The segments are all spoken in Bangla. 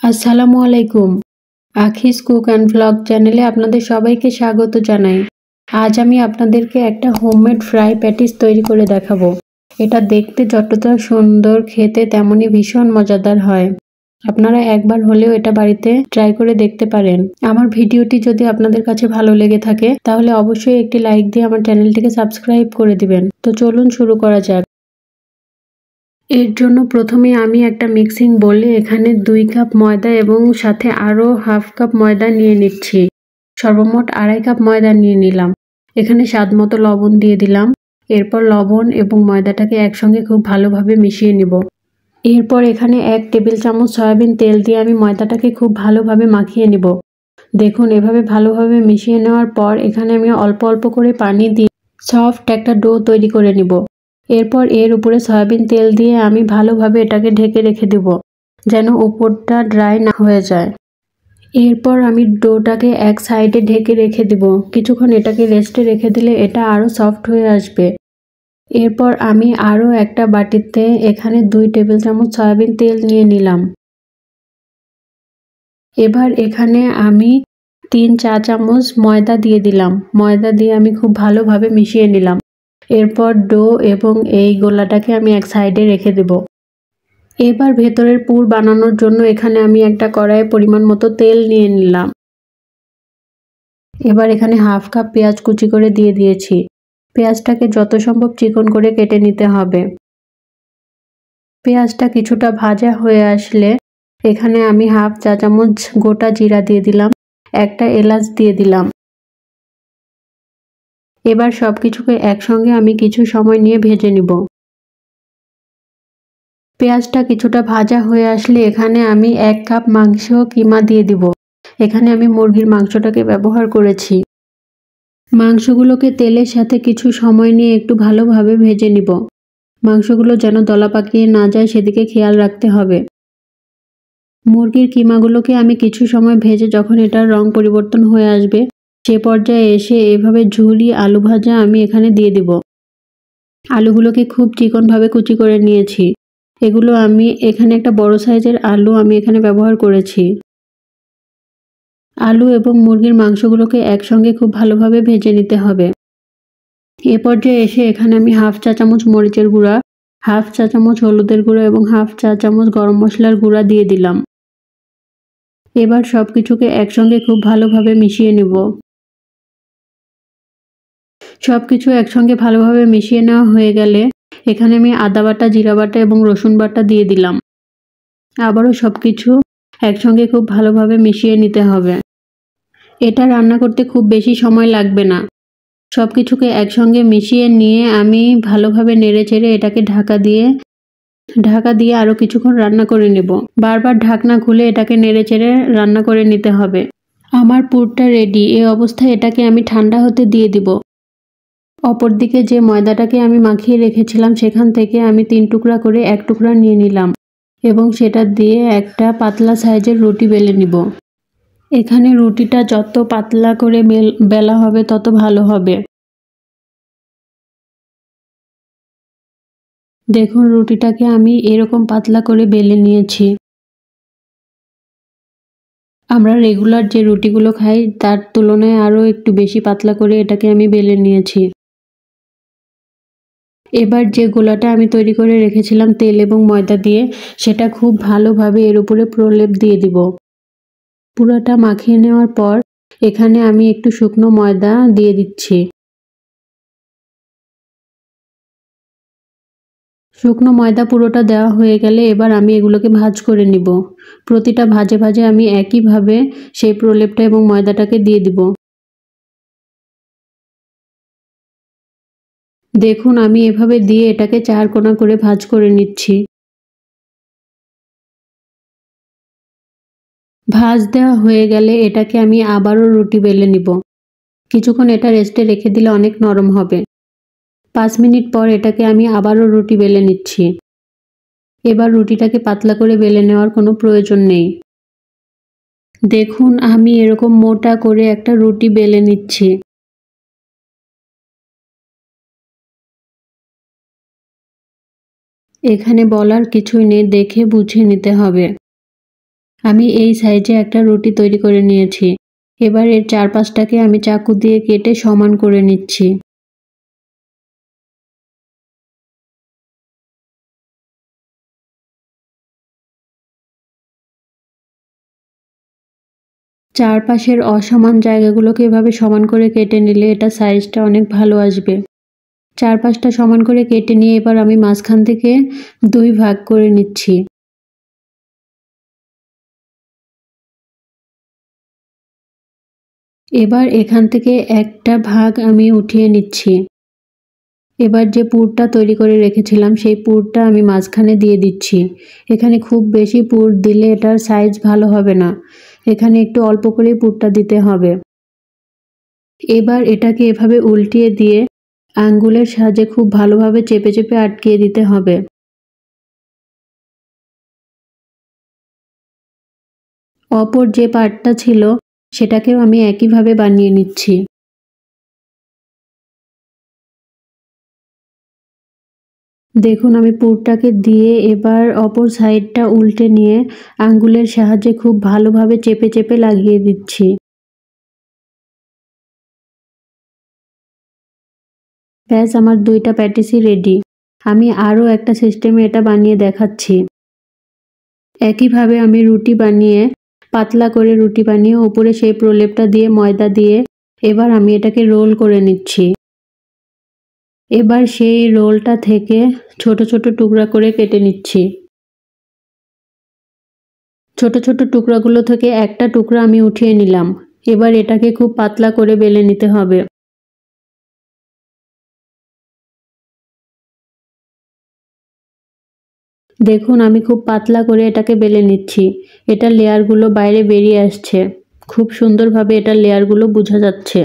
আসসালামু আলাইকুম। আখিস কুক অ্যান্ড ভ্লগ চ্যানেলে আপনাদের সবাইকে স্বাগত জানাই। আজ আমি আপনাদেরকে একটা হোমমেড ফ্রাই প্যাটিস তৈরি করে দেখাবো। এটা দেখতে যতটা সুন্দর, খেতে তেমনই ভীষণ মজাদার হয়। আপনারা একবার হলেও এটা বাড়িতে ট্রাই করে দেখতে পারেন। আমার ভিডিওটি যদি আপনাদের কাছে ভালো লেগে থাকে তাহলে অবশ্যই একটি লাইক দিয়ে আমার চ্যানেলটিকে সাবস্ক্রাইব করে দিবেন। তো চলুন শুরু করা যাক। এর জন্য প্রথমে আমি একটা মিক্সিং বোলে এখানে 2 কাপ ময়দা এবং সাথে আরও হাফ কাপ ময়দা নিয়ে নিচ্ছি। সর্বমোট 2.5 কাপ ময়দা নিয়ে নিলাম। এখানে স্বাদমতো লবণ দিয়ে দিলাম। এরপর লবণ এবং ময়দাটাকে একসঙ্গে খুব ভালোভাবে মিশিয়ে নিব। এরপর এখানে 1 টেবিল চামচ সয়াবিন তেল দিয়ে আমি ময়দাটাকে খুব ভালোভাবে মাখিয়ে নিব। দেখুন এভাবে ভালোভাবে মিশিয়ে নেওয়ার পর এখানে আমি অল্প অল্প করে পানি দিয়ে সফট একটা ডো তৈরি করে নিব। এরপর এর উপরে সয়াবিন তেল দিয়ে আমি ভালোভাবে এটাকে ঢেকে রেখে দেব, যেন উপরটা ড্রাই না হয়ে যায়। এরপর আমি ডোটাকে এক সাইডে ঢেকে রেখে দেব। কিছুক্ষণ এটাকে রেস্টে রেখে দিলে এটা আরও সফট হয়ে আসবে। এরপর আমি আরও একটা বাটিতে এখানে 2 টেবিল চামচ সয়াবিন তেল নিয়ে নিলাম। এবার এখানে আমি 3 চা চামচ ময়দা দিয়ে দিলাম। ময়দা দিয়ে আমি খুব ভালোভাবে মিশিয়ে নিলাম। এরপর ডো এবং এই গোলাটাকে আমি এক সাইডে রেখে দেব। এবার ভেতরের পুর বানানোর জন্য এখানে আমি একটা কড়াইয়ে পরিমাণ মতো তেল নিয়ে নিলাম। এবার এখানে হাফ কাপ পেঁয়াজ কুচি করে দিয়ে দিয়েছি। পেঁয়াজটাকে যত সম্ভব চিকন করে কেটে নিতে হবে। পেঁয়াজটা কিছুটা ভাজা হয়ে আসলে এখানে আমি হাফ চা চামচ গোটা জিরা দিয়ে দিলাম, একটা এলাচ দিয়ে দিলাম। এবার সবকিছুকে একসঙ্গে আমি কিছু সময় নিয়ে ভেজে নিব। পেঁয়াজটা কিছুটা ভাজা হয়ে আসলে এখানে আমি 1 কাপ মাংস কিমা দিয়ে দিব। এখানে আমি মুরগির মাংসটাকে ব্যবহার করেছি। মাংসগুলোকে তেলের সাথে কিছু সময় নিয়ে একটু ভালোভাবে ভেজে নিব। মাংসগুলো যেন দলা পাকিয়ে না যায় সেদিকে খেয়াল রাখতে হবে। মুরগির কিমাগুলোকে আমি কিছু সময় ভেজে যখন এটার রং পরিবর্তন হয়ে আসবে সে পর্যায়ে এসে এভাবে ঝুরি আলু ভাজা আমি এখানে দিয়ে দিব। আলুগুলোকে খুব চিকনভাবে কুচি করে নিয়েছি। এগুলো আমি এখানে একটা বড় সাইজের আলু আমি এখানে ব্যবহার করেছি। আলু এবং মুরগির মাংসগুলোকে একসঙ্গে খুব ভালোভাবে ভেজে নিতে হবে। এ পর্যায়ে এসে এখানে আমি হাফ চা চামচ মরিচের গুঁড়া, হাফ চা চামচ হলুদের গুঁড়া এবং হাফ চা চামচ গরম মশলার গুঁড়া দিয়ে দিলাম। এবার সবকিছুকে একসঙ্গে খুব ভালোভাবে মিশিয়ে নেব। সবকিছু একসঙ্গে ভালোভাবে মিশিয়ে নেওয়া হয়ে গেলে এখানে আমি আদা বাটা, জিরা বাটা এবং রসুন বাটা দিয়ে দিলাম। আবারও সবকিছু একসঙ্গে খুব ভালোভাবে মিশিয়ে নিতে হবে। এটা রান্না করতে খুব বেশি সময় লাগবে না। সবকিছুকে একসঙ্গে মিশিয়ে নিয়ে আমি ভালোভাবে নেড়েচেড়ে এটাকে ঢাকা দিয়ে আরও কিছুক্ষণ রান্না করে নেব। বারবার ঢাকনা খুলে এটাকে নেড়েচেড়ে রান্না করে নিতে হবে। আমার পুরটা রেডি। এই অবস্থায় এটাকে আমি ঠান্ডা হতে দিয়ে দিব। অপরদিকে যে ময়দাটাকে আমি মাখিয়ে রেখেছিলাম সেখান থেকে আমি 3 টুকরা করে 1 টুকরা নিয়ে নিলাম এবং সেটা দিয়ে একটা পাতলা সাইজের রুটি বেলে নিব। এখানে রুটিটা যত পাতলা করে বেলা হবে তত ভালো হবে। দেখুন রুটিটাকে আমি এরকম পাতলা করে বেলে নিয়েছি। আমরা রেগুলার যে রুটিগুলো খাই তার তুলনায় আরও একটু বেশি পাতলা করে এটাকে আমি বেলে নিয়েছি। এবার যে গোলাটা আমি তৈরি করে রেখেছিলাম তেল এবং ময়দা দিয়ে সেটা খুব ভালোভাবে এর উপরে প্রলেপ দিয়ে দিব। পুরোটা মাখিয়ে নেওয়ার পর এখানে আমি একটু শুকনো ময়দা দিয়ে দিচ্ছি। শুকনো ময়দা পুরোটা দেওয়া হয়ে গেলে এবার আমি এগুলোকে ভাঁজ করে নিব। প্রতিটা ভাজে ভাজে আমি একইভাবে সেই প্রলেপটা এবং ময়দাটাকে দিয়ে দিব। দেখুন আমি এভাবে দিয়ে এটাকে 4 কোণা করে ভাঁজ করে নিচ্ছি। ভাঁজ দেওয়া হয়ে গেলে এটাকে আমি আবারও রুটি বেলে নিব। কিছুক্ষণ এটা রেস্টে রেখে দিলে অনেক নরম হবে। 5 মিনিট পর এটাকে আমি আবারও রুটি বেলে নিচ্ছি। এবার রুটিটাকে পাতলা করে বেলে নেওয়ার কোনো প্রয়োজন নেই। দেখুন আমি এরকম মোটা করে একটা রুটি বেলে নিচ্ছি। এখানে বলার কিছুই নেই, দেখে বুঝে নিতে হবে। আমি এই সাইজে একটা রুটি তৈরি করে নিয়েছি। এবার এর চারপাশটাকে আমি চাকু দিয়ে কেটে সমান করে নিচ্ছি। চারপাশের অসমান জায়গাগুলোকে এভাবে সমান করে কেটে নিলে এটা সাইজটা অনেক ভালো আসবে। চারপাশটা সমান করে কেটে নিয়ে এবার আমি মাঝখান থেকে 2 ভাগ করে নিচ্ছি। এবার এখান থেকে একটা ভাগ আমি উঠিয়ে নিচ্ছি। এবার যে পুরটা তৈরি করে রেখেছিলাম সেই পুরটা আমি মাঝখানে দিয়ে দিচ্ছি। এখানে খুব বেশি পুর দিলে এটার সাইজ ভালো হবে না। এখানে একটু অল্প করেই পুরটা দিতে হবে। এবার এটাকে এভাবে উল্টিয়ে দিয়ে আঙ্গুলের সাহায্যে খুব ভালোভাবে চেপে চেপে আটকিয়ে দিতে হবে। অপর যে পার্টটা ছিল সেটাকেও আমি একইভাবে বানিয়ে নিচ্ছি। দেখুন আমি পুরটাকে দিয়ে এবার অপর সাইডটা উল্টে নিয়ে আঙ্গুলের সাহায্যে খুব ভালোভাবে চেপে চেপে লাগিয়ে দিচ্ছি। ব্যাস আমার 2টা প্যাটিসই রেডি। আমি আরও একটা সিস্টেমে এটা বানিয়ে দেখাচ্ছি। একইভাবে আমি রুটি বানিয়ে পাতলা করে রুটি বানিয়ে উপরে সেই প্রলেপটা দিয়ে ময়দা দিয়ে এবার আমি এটাকে রোল করে নিচ্ছি। এবার সেই রোলটা থেকে ছোট ছোট টুকরা করে কেটে নিচ্ছি। ছোট ছোট টুকরাগুলো থেকে একটা টুকরা আমি উঠিয়ে নিলাম। এবার এটাকে খুব পাতলা করে বেলে নিতে হবে। দেখুন আমি খুব পাতলা করে এটাকে বেলে নিচ্ছি। এটার লেয়ারগুলো বাইরে বেরিয়ে আসছে। খুব সুন্দরভাবে এটার লেয়ারগুলো বোঝা যাচ্ছে।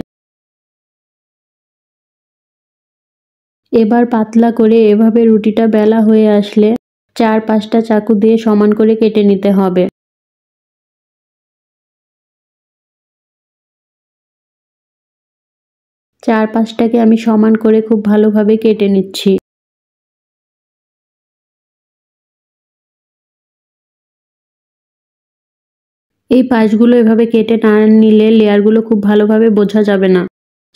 এবার পাতলা করে এভাবে রুটিটা বেলা হয়ে আসলে 4-5টা চাকু দিয়ে সমান করে কেটে নিতে হবে। চারপাশটাকে আমি সমান করে খুব ভালোভাবে কেটে নিচ্ছি। এই পাশগুলো এভাবে কেটে না নিলে লেয়ারগুলো খুব ভালোভাবে বোঝা যাবে না।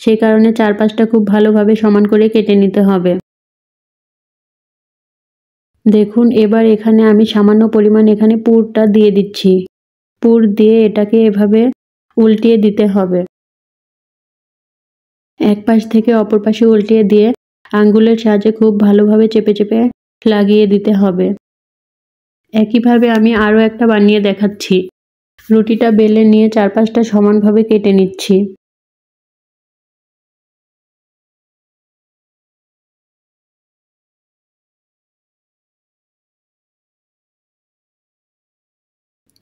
সেই কারণে চারপাশটা খুব ভালোভাবে সমান করে কেটে নিতে হবে। দেখুন এবার এখানে আমি সামান্য পরিমাণ এখানে পুরটা দিয়ে দিচ্ছি। পুর দিয়ে এটাকে এভাবে উল্টিয়ে দিতে হবে। এক পাশ থেকে অপর পাশে উল্টিয়ে দিয়ে আঙ্গুলের সাহায্যে খুব ভালোভাবে চেপে চেপে লাগিয়ে দিতে হবে। একইভাবে আমি আরও একটা বানিয়ে দেখাচ্ছি। রুটিটা বেলে নিয়ে চারপাশটা সমানভাবে কেটে নিচ্ছি।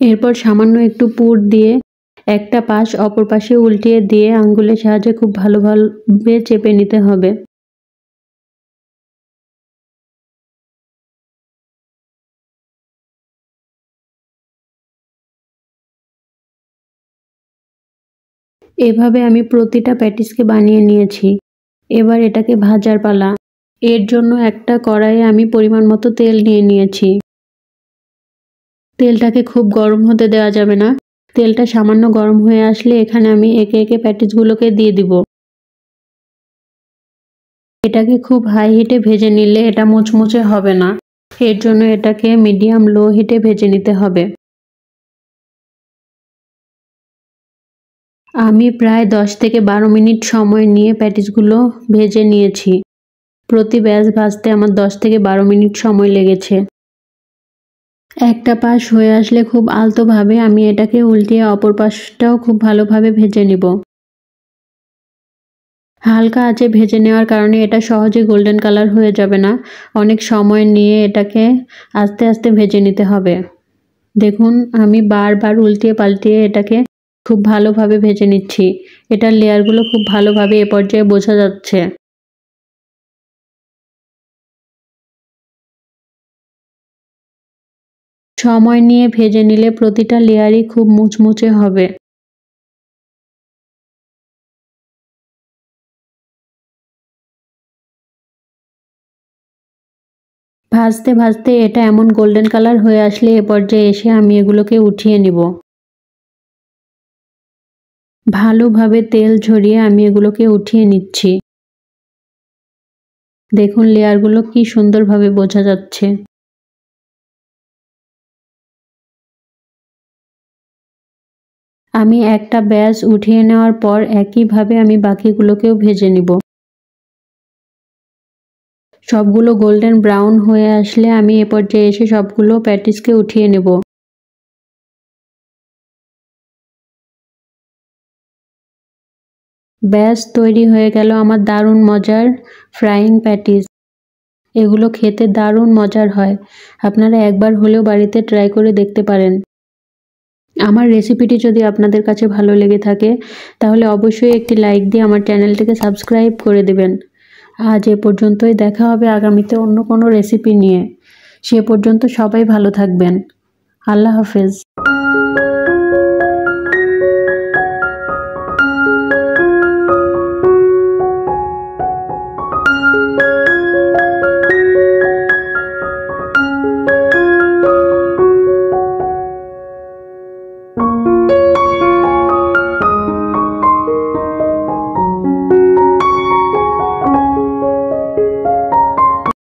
এরপর সামান্য একটু পুর দিয়ে একটা পাশ অপর পাশে উল্টিয়ে দিয়ে আঙ্গুলের সাহায্যে খুব ভালোভাবে চেপে নিতে হবে। এভাবে আমি প্রতিটা প্যাটিসকে বানিয়ে নিয়েছি। এবার এটাকে ভাজার পালা। এর জন্য একটা কড়াইয়ে আমি পরিমাণ মতো তেল নিয়ে নিয়েছি। তেলটাকে খুব গরম হতে দেওয়া যাবে না। তেলটা সামান্য গরম হয়ে আসলে এখানে আমি একে একে প্যাটিসগুলোকে দিয়ে দিব। এটাকে খুব হাই হিটে ভেজে নিলে এটা মুচমুচে হবে না। এর জন্য এটাকে মিডিয়াম লো হিটে ভেজে নিতে হবে। আমি প্রায় 10 থেকে 12 মিনিট সময় নিয়ে প্যাটিসগুলো ভেজে নিয়েছি। প্রতি ব্যাচ ভাজতে আমার 10 থেকে 12 মিনিট সময় লেগেছে। একটা পাশ হয়ে আসলে খুব আলতোভাবে আমি এটাকে উল্টিয়ে অপর পাশটাও খুব ভালোভাবে ভেজে নিব। হালকা আঁচে ভেজে নেওয়ার কারণে এটা সহজে গোল্ডেন কালার হয়ে যাবে না। অনেক সময় নিয়ে এটাকে আস্তে আস্তে ভেজে নিতে হবে। দেখুন আমি বারবার উল্টিয়ে পাল্টিয়ে এটাকে খুব ভালোভাবে ভেজে নিচ্ছি। এটার লেয়ারগুলো খুব ভালোভাবে এ পর্যায়ে বোঝা যাচ্ছে। সময় নিয়ে ভেজে নিলে প্রতিটা লেয়ারই খুব মুচমুচে হবে। ভাজতে ভাজতে এটা এমন গোল্ডেন কালার হয়ে আসলে এ পর্যায়ে এসে আমি এগুলোকে উঠিয়ে নিব। ভালোভাবে তেল ঝরিয়ে আমি এগুলোকে উঠিয়ে নিচ্ছি। দেখুন লেয়ারগুলো কি সুন্দরভাবে বোঝা যাচ্ছে। আমি একটা ব্যাচ উঠিয়ে নেওয়ার পর একইভাবে আমি বাকিগুলোকেও ভেজে নিব। সবগুলো গোল্ডেন ব্রাউন হয়ে আসলে আমি এ পর্যায়ে এসে সবগুলো প্যাটিসকে উঠিয়ে নেব। ব্যাস তৈরি হয়ে গেল আমার দারুণ মজার ফ্রাইং প্যাটিস। এগুলো খেতে দারুণ মজার হয়। আপনারা একবার হলেও বাড়িতে ট্রাই করে দেখতে পারেন। আমার রেসিপিটি যদি আপনাদের কাছে ভালো লেগে থাকে তাহলে অবশ্যই একটি লাইক দিয়ে আমার চ্যানেলটিকে সাবস্ক্রাইব করে দেবেন। আজ এ পর্যন্তই, দেখা হবে আগামীতে অন্য কোনো রেসিপি নিয়ে। সে পর্যন্ত সবাই ভালো থাকবেন। আল্লাহ হাফেজ।